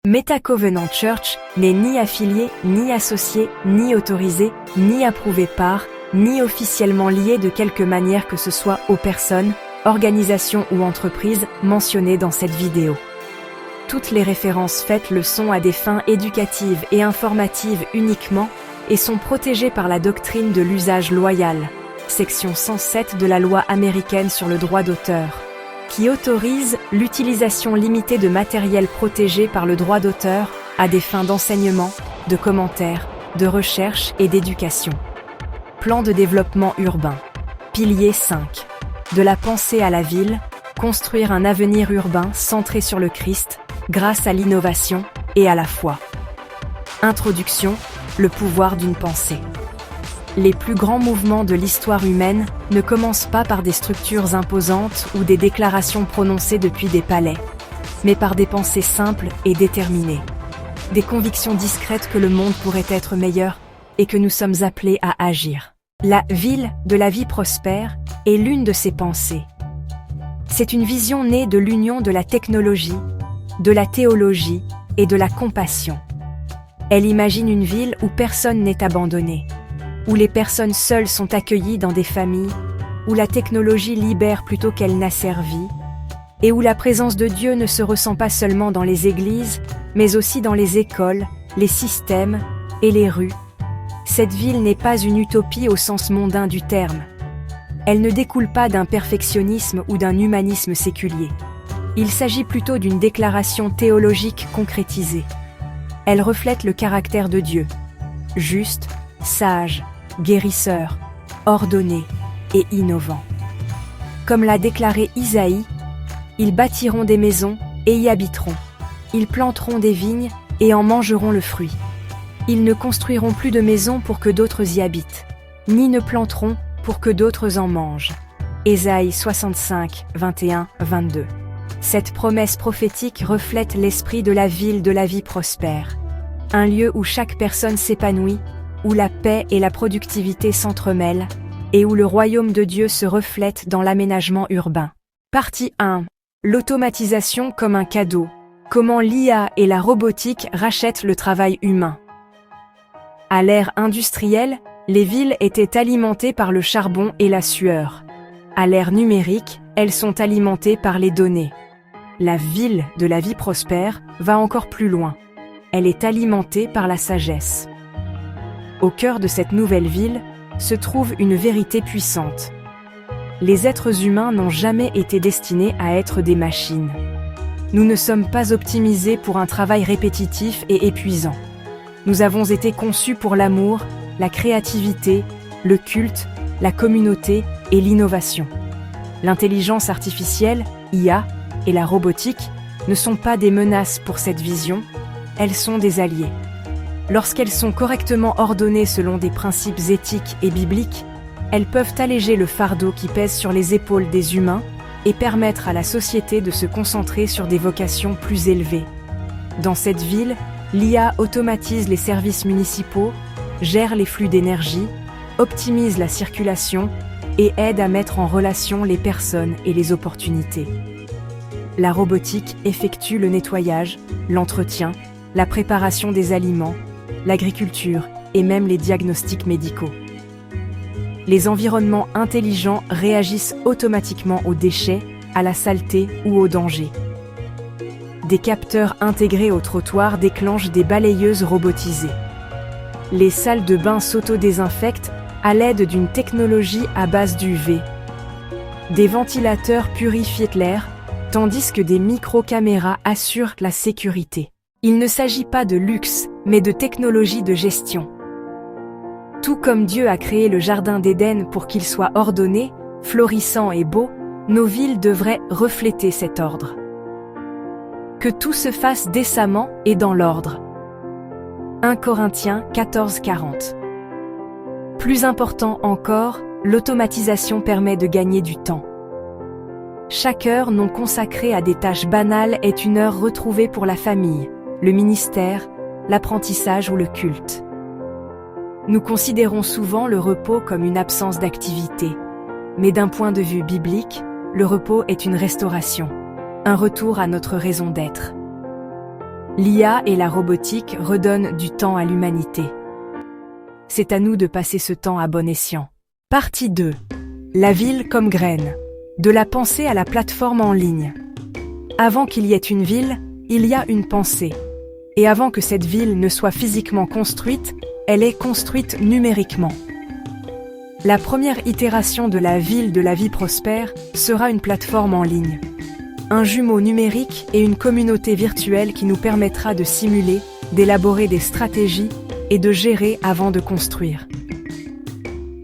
Meta Covenant Church n'est ni affilié, ni associé, ni autorisé, ni approuvé par, ni officiellement lié de quelque manière que ce soit aux personnes, organisations ou entreprises mentionnées dans cette vidéo. Toutes les références faites le sont à des fins éducatives et informatives uniquement et sont protégées par la doctrine de l'usage loyal, section 107 de la loi américaine sur le droit d'auteur, qui autorise l'utilisation limitée de matériel protégé par le droit d'auteur à des fins d'enseignement, de commentaires, de recherche et d'éducation. Plan de développement urbain. Pilier 5. De la pensée à la ville, construire un avenir urbain centré sur le Christ, grâce à l'innovation et à la foi. Introduction, le pouvoir d'une pensée. Les plus grands mouvements de l'histoire humaine ne commencent pas par des structures imposantes ou des déclarations prononcées depuis des palais, mais par des pensées simples et déterminées. Des convictions discrètes que le monde pourrait être meilleur et que nous sommes appelés à agir. La ville de la vie prospère est l'une de ces pensées. C'est une vision née de l'union de la technologie, de la théologie et de la compassion. Elle imagine une ville où personne n'est abandonné, où les personnes seules sont accueillies dans des familles, où la technologie libère plutôt qu'elle n'asservit, et où la présence de Dieu ne se ressent pas seulement dans les églises, mais aussi dans les écoles, les systèmes et les rues. Cette ville n'est pas une utopie au sens mondain du terme. Elle ne découle pas d'un perfectionnisme ou d'un humanisme séculier. Il s'agit plutôt d'une déclaration théologique concrétisée. Elle reflète le caractère de Dieu, juste, sage, guérisseur, ordonné et innovant. Comme l'a déclaré Isaïe, ils bâtiront des maisons et y habiteront. Ils planteront des vignes et en mangeront le fruit. Ils ne construiront plus de maisons pour que d'autres y habitent, ni ne planteront pour que d'autres en mangent. Ésaïe 65, 21-22. Cette promesse prophétique reflète l'esprit de la ville de la vie prospère. Un lieu où chaque personne s'épanouit, où la paix et la productivité s'entremêlent, et où le royaume de Dieu se reflète dans l'aménagement urbain. Partie 1. L'automatisation comme un cadeau. Comment l'IA et la robotique rachètent le travail humain. À l'ère industrielle, les villes étaient alimentées par le charbon et la sueur. À l'ère numérique, elles sont alimentées par les données. La ville de la vie prospère va encore plus loin. Elle est alimentée par la sagesse. Au cœur de cette nouvelle ville se trouve une vérité puissante. Les êtres humains n'ont jamais été destinés à être des machines. Nous ne sommes pas optimisés pour un travail répétitif et épuisant. Nous avons été conçus pour l'amour, la créativité, le culte, la communauté et l'innovation. L'intelligence artificielle, IA, et la robotique ne sont pas des menaces pour cette vision, elles sont des alliés. Lorsqu'elles sont correctement ordonnées selon des principes éthiques et bibliques, elles peuvent alléger le fardeau qui pèse sur les épaules des humains et permettre à la société de se concentrer sur des vocations plus élevées. Dans cette ville, l'IA automatise les services municipaux, gère les flux d'énergie, optimise la circulation et aide à mettre en relation les personnes et les opportunités. La robotique effectue le nettoyage, l'entretien, la préparation des aliments, l'agriculture et même les diagnostics médicaux. Les environnements intelligents réagissent automatiquement aux déchets, à la saleté ou aux dangers. Des capteurs intégrés au trottoir déclenchent des balayeuses robotisées. Les salles de bain s'autodésinfectent à l'aide d'une technologie à base d'UV. Des ventilateurs purifient l'air, tandis que des micro-caméras assurent la sécurité. Il ne s'agit pas de luxe, mais de technologie de gestion. Tout comme Dieu a créé le jardin d'Éden pour qu'il soit ordonné, florissant et beau, nos villes devraient refléter cet ordre. Que tout se fasse décemment et dans l'ordre. 1 Corinthiens 14-40. Plus important encore, l'automatisation permet de gagner du temps. Chaque heure non consacrée à des tâches banales est une heure retrouvée pour la famille, le ministère, l'apprentissage ou le culte. Nous considérons souvent le repos comme une absence d'activité, mais d'un point de vue biblique, le repos est une restauration, un retour à notre raison d'être. L'IA et la robotique redonnent du temps à l'humanité. C'est à nous de passer ce temps à bon escient. Partie 2. La ville comme graine. De la pensée à la plateforme en ligne. Avant qu'il y ait une ville, il y a une pensée. Et avant que cette ville ne soit physiquement construite, elle est construite numériquement. La première itération de la ville de la vie prospère sera une plateforme en ligne. Un jumeau numérique et une communauté virtuelle qui nous permettra de simuler, d'élaborer des stratégies et de gérer avant de construire.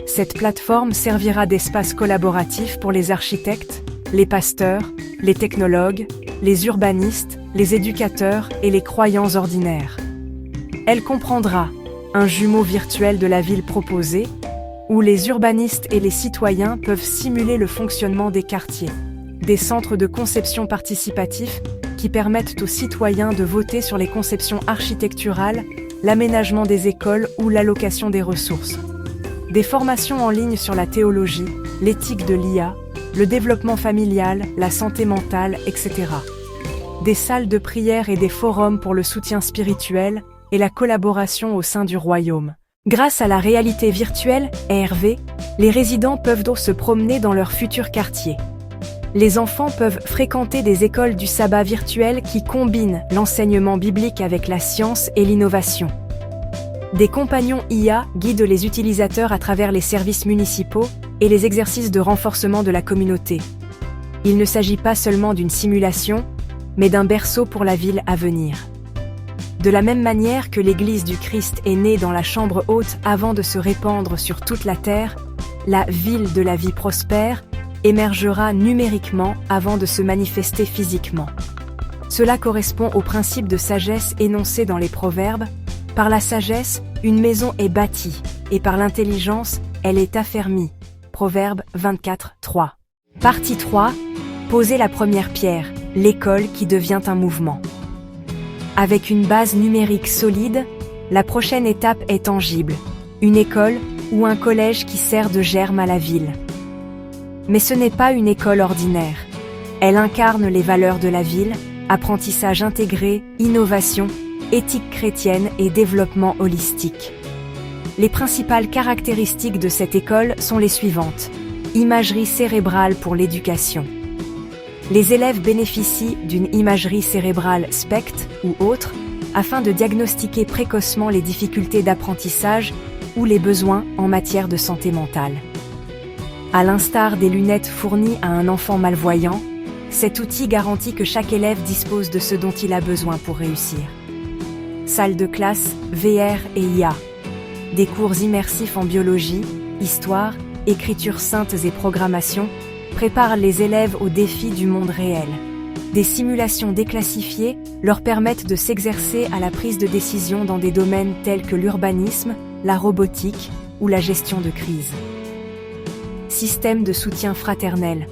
Cette plateforme servira d'espace collaboratif pour les architectes, les pasteurs, les technologues, les urbanistes, les éducateurs et les croyants ordinaires. Elle comprendra un jumeau virtuel de la ville proposée, où les urbanistes et les citoyens peuvent simuler le fonctionnement des quartiers, des centres de conception participatifs qui permettent aux citoyens de voter sur les conceptions architecturales, l'aménagement des écoles ou l'allocation des ressources. Des formations en ligne sur la théologie, l'éthique de l'IA, le développement familial, la santé mentale, etc. Des salles de prière et des forums pour le soutien spirituel et la collaboration au sein du royaume. Grâce à la réalité virtuelle, RV, les résidents peuvent donc se promener dans leur futur quartier. Les enfants peuvent fréquenter des écoles du sabbat virtuelles qui combinent l'enseignement biblique avec la science et l'innovation. Des compagnons IA guident les utilisateurs à travers les services municipaux et les exercices de renforcement de la communauté. Il ne s'agit pas seulement d'une simulation, mais d'un berceau pour la ville à venir. De la même manière que l'Église du Christ est née dans la chambre haute avant de se répandre sur toute la terre, la ville de la vie prospère émergera numériquement avant de se manifester physiquement. Cela correspond au principe de sagesse énoncé dans les Proverbes. Par la sagesse, une maison est bâtie, et par l'intelligence, elle est affermie. Proverbe 24, 3. Partie 3. Poser la première pierre, l'école qui devient un mouvement. Avec une base numérique solide, la prochaine étape est tangible. Une école ou un collège qui sert de germe à la ville. Mais ce n'est pas une école ordinaire. Elle incarne les valeurs de la ville, apprentissage intégré, innovation, éthique chrétienne et développement holistique. Les principales caractéristiques de cette école sont les suivantes. Imagerie cérébrale pour l'éducation. Les élèves bénéficient d'une imagerie cérébrale SPECT ou autre afin de diagnostiquer précocement les difficultés d'apprentissage ou les besoins en matière de santé mentale. À l'instar des lunettes fournies à un enfant malvoyant, cet outil garantit que chaque élève dispose de ce dont il a besoin pour réussir. Salle de classe, VR et IA. Des cours immersifs en biologie, histoire, écriture sainte et programmation préparent les élèves aux défis du monde réel. Des simulations déclassifiées leur permettent de s'exercer à la prise de décision dans des domaines tels que l'urbanisme, la robotique ou la gestion de crise. Système de soutien fraternel.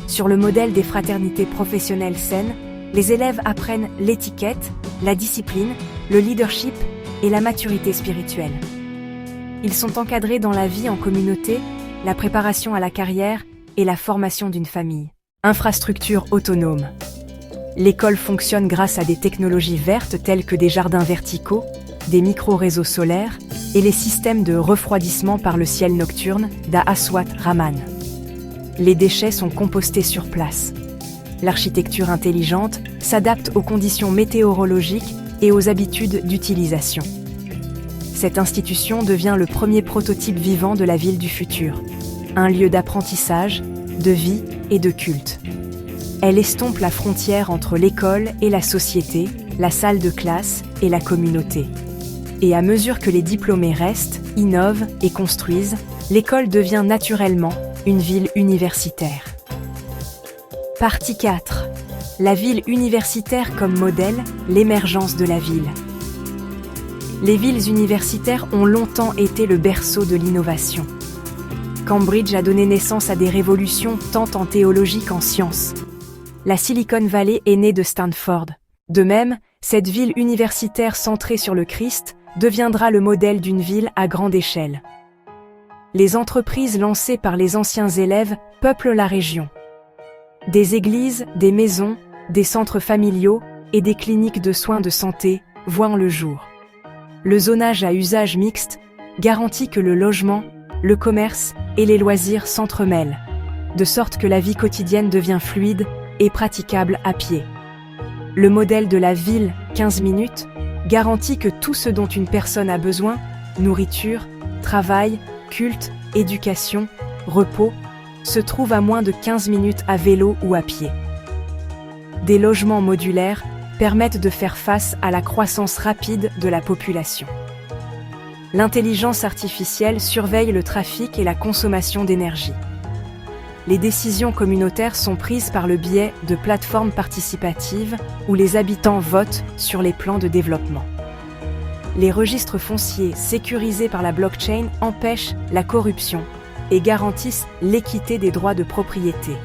Sur le modèle des fraternités professionnelles saines, les élèves apprennent l'étiquette, la discipline, le leadership et la maturité spirituelle. Ils sont encadrés dans la vie en communauté, la préparation à la carrière et la formation d'une famille. Infrastructure autonome. L'école fonctionne grâce à des technologies vertes telles que des jardins verticaux, des micro-réseaux solaires et les systèmes de refroidissement par le ciel nocturne d'Aswat Raman. Les déchets sont compostés sur place. L'architecture intelligente s'adapte aux conditions météorologiques et aux habitudes d'utilisation. Cette institution devient le premier prototype vivant de la ville du futur, un lieu d'apprentissage, de vie et de culte. Elle estompe la frontière entre l'école et la société, la salle de classe et la communauté. Et à mesure que les diplômés restent, innovent et construisent, l'école devient naturellement une ville universitaire. Partie 4. La ville universitaire comme modèle, l'émergence de la ville. Les villes universitaires ont longtemps été le berceau de l'innovation. Cambridge a donné naissance à des révolutions tant en théologie qu'en sciences. La Silicon Valley est née de Stanford. De même, cette ville universitaire centrée sur le Christ deviendra le modèle d'une ville à grande échelle. Les entreprises lancées par les anciens élèves peuplent la région. Des églises, des maisons, des centres familiaux et des cliniques de soins de santé voient le jour. Le zonage à usage mixte garantit que le logement, le commerce et les loisirs s'entremêlent, de sorte que la vie quotidienne devient fluide et praticable à pied. Le modèle de la ville 15 minutes garantit que tout ce dont une personne a besoin, nourriture, travail, culte, éducation, repos, se trouve à moins de 15 minutes à vélo ou à pied. Des logements modulaires permettent de faire face à la croissance rapide de la population. L'intelligence artificielle surveille le trafic et la consommation d'énergie. Les décisions communautaires sont prises par le biais de plateformes participatives où les habitants votent sur les plans de développement. Les registres fonciers sécurisés par la blockchain empêchent la corruption et garantissent l'équité des droits de propriété.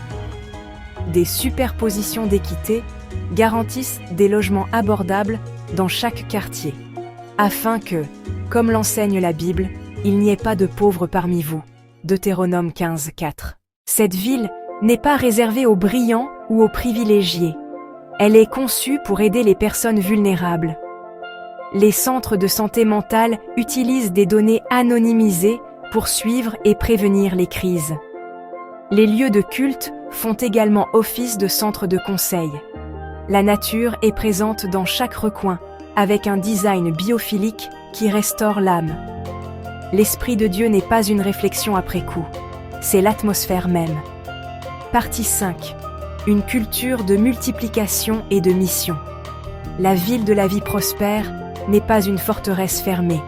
Des superpositions d'équité garantissent des logements abordables dans chaque quartier, afin que, comme l'enseigne la Bible, il n'y ait pas de pauvres parmi vous. Deutéronome 15, 4. Cette ville n'est pas réservée aux brillants ou aux privilégiés. Elle est conçue pour aider les personnes vulnérables. Les centres de santé mentale utilisent des données anonymisées pour suivre et prévenir les crises. Les lieux de culte font également office de centres de conseil. La nature est présente dans chaque recoin, avec un design biophilique qui restaure l'âme. L'Esprit de Dieu n'est pas une réflexion après coup, c'est l'atmosphère même. Partie 5. Une culture de multiplication et de mission. La ville de la vie prospère n'est pas une forteresse fermée.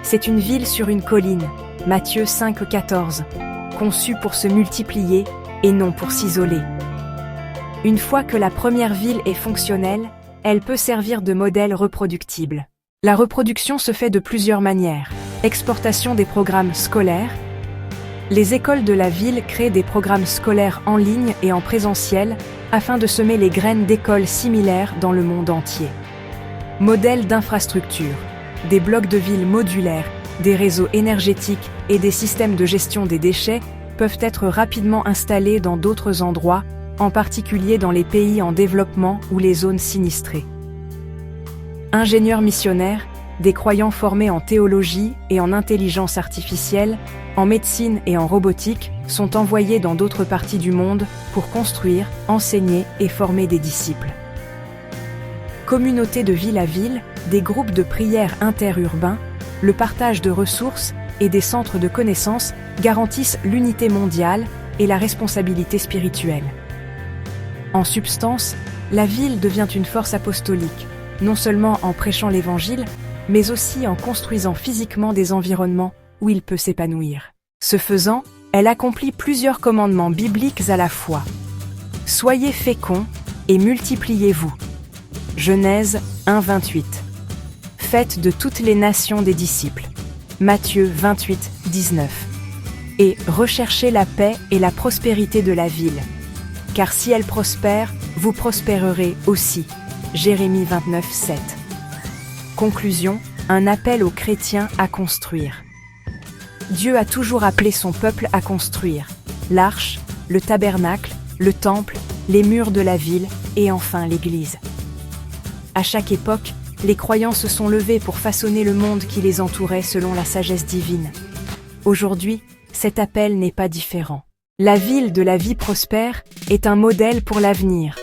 C'est une ville sur une colline, Matthieu 5, 14, conçue pour se multiplier et non pour s'isoler. Une fois que la première ville est fonctionnelle, elle peut servir de modèle reproductible. La reproduction se fait de plusieurs manières. Exportation des programmes scolaires. Les écoles de la ville créent des programmes scolaires en ligne et en présentiel afin de semer les graines d'écoles similaires dans le monde entier. Modèle d'infrastructure. Des blocs de ville modulaires, des réseaux énergétiques et des systèmes de gestion des déchets peuvent être rapidement installés dans d'autres endroits, en particulier dans les pays en développement ou les zones sinistrées. Ingénieurs missionnaires, des croyants formés en théologie et en intelligence artificielle, en médecine et en robotique, sont envoyés dans d'autres parties du monde pour construire, enseigner et former des disciples. Communautés de ville à ville, des groupes de prière interurbains, le partage de ressources et des centres de connaissances garantissent l'unité mondiale et la responsabilité spirituelle. En substance, la ville devient une force apostolique, non seulement en prêchant l'Évangile, mais aussi en construisant physiquement des environnements où il peut s'épanouir. Ce faisant, elle accomplit plusieurs commandements bibliques à la fois. Soyez féconds et multipliez-vous. Genèse 1, 28. Faites de toutes les nations des disciples. Matthieu 28, 19. Et recherchez la paix et la prospérité de la ville. Car si elle prospère, vous prospérerez aussi. Jérémie 29, 7. Conclusion, un appel aux chrétiens à construire. Dieu a toujours appelé son peuple à construire. L'arche, le tabernacle, le temple, les murs de la ville et enfin l'Église. À chaque époque, les croyants se sont levés pour façonner le monde qui les entourait selon la sagesse divine. Aujourd'hui, cet appel n'est pas différent. La ville de la vie prospère est un modèle pour l'avenir,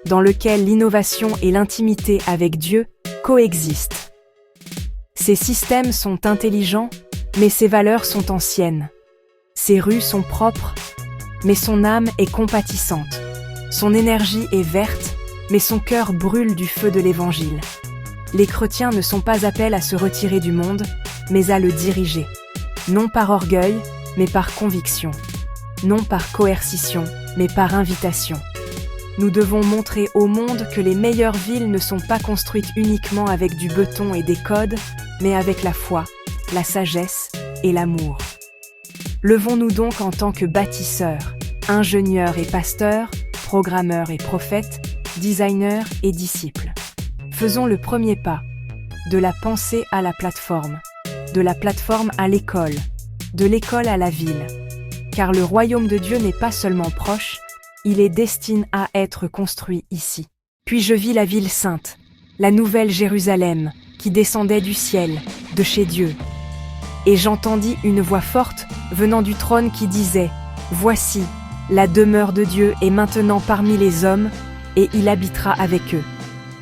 dans lequel l'innovation et l'intimité avec Dieu coexistent. Ces systèmes sont intelligents, mais ses valeurs sont anciennes. Ses rues sont propres, mais son âme est compatissante. Son énergie est verte, mais son cœur brûle du feu de l'Évangile. Les chrétiens ne sont pas appelés à se retirer du monde, mais à le diriger. Non par orgueil, mais par conviction. Non par coercition, mais par invitation. Nous devons montrer au monde que les meilleures villes ne sont pas construites uniquement avec du béton et des codes, mais avec la foi, la sagesse et l'amour. Levons-nous donc en tant que bâtisseurs, ingénieurs et pasteurs, programmeurs et prophètes, designers et disciples. Faisons le premier pas, de la pensée à la plateforme, de la plateforme à l'école, de l'école à la ville. Car le royaume de Dieu n'est pas seulement proche, il est destiné à être construit ici. Puis je vis la ville sainte, la nouvelle Jérusalem, qui descendait du ciel, de chez Dieu. Et j'entendis une voix forte venant du trône qui disait « Voici, la demeure de Dieu est maintenant parmi les hommes, et il habitera avec eux. »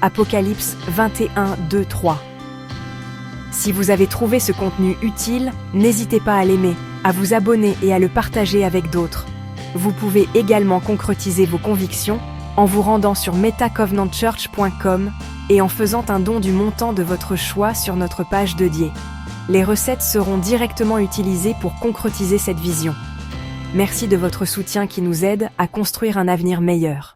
Apocalypse 21, 2, 3. Si vous avez trouvé ce contenu utile, n'hésitez pas à l'aimer, à vous abonner et à le partager avec d'autres. Vous pouvez également concrétiser vos convictions en vous rendant sur metacovenantchurch.com et en faisant un don du montant de votre choix sur notre page dédiée. Les recettes seront directement utilisées pour concrétiser cette vision. Merci de votre soutien qui nous aide à construire un avenir meilleur.